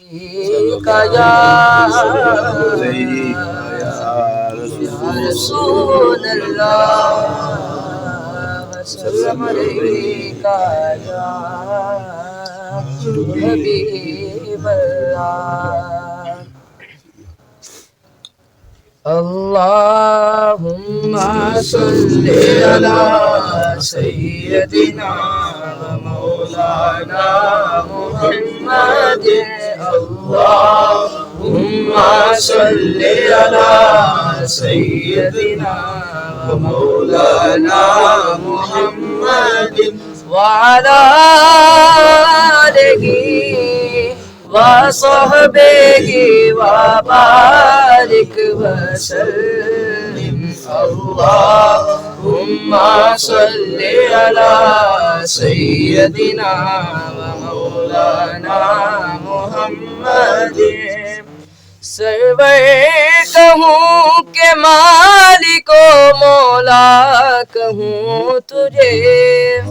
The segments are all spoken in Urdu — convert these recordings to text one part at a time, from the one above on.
کا یا رسول اللہ وسلم علیکہ یا حبیب اللہ اللہم صلی علی سیدنا و مولانا محمد اللہم صلی علی سیدنا و مولانا محمد وعلی آلہ وصحبہ وبارک وسلم اللہم صلی علی سیدنا و مولانا محمد سرور کہوں کہ مالک و مولا کہوں تجھے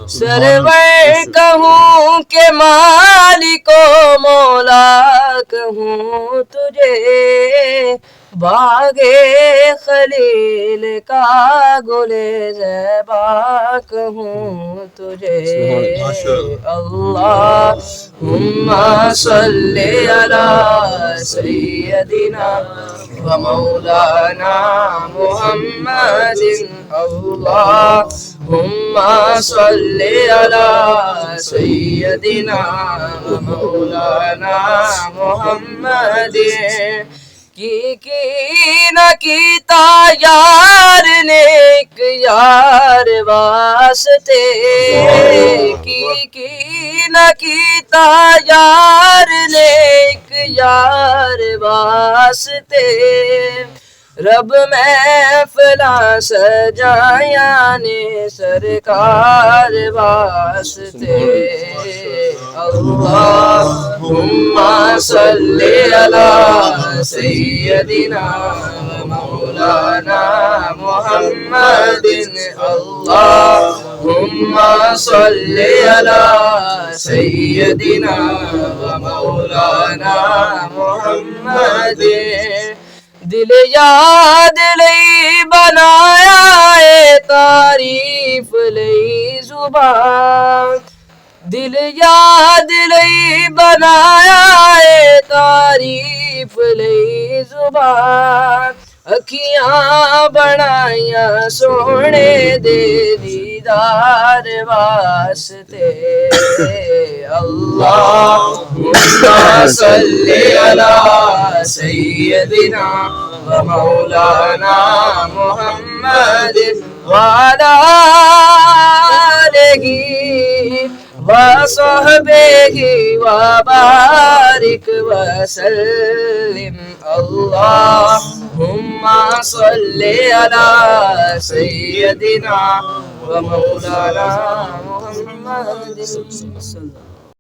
سرور کہوں کہ مالک و مولا کہوں تجھے باغ خلیل کا گل زیبا کہوں تجھے اللہم صلی علی سیدنا و مولانا محمد اللہم صلی علی سیدنا و مولانا محمد کی نہ کیتا یار نے ایک یار واسطے کی نہ کیتا یار نے ایک یار واسطے رب محفلاں سجایا نے سرکار واسطے اللہم صلی علی سیدنا و مولانا محمد اللہم صلی علی سیدنا و مولانا محمد دل یاد لئی بنایا اے تعریف لئی زبان دل یاد لئی بنایا اے تعریف لئی زبان اکھیاں بنائیاں سونے دے دیدار واسطے اللہم صلی علی سیدنا و مولانا محمد وعلی آلہ وصحبہ وبارک وسلم اللہم صلی علی سیدنا و مولانا محمد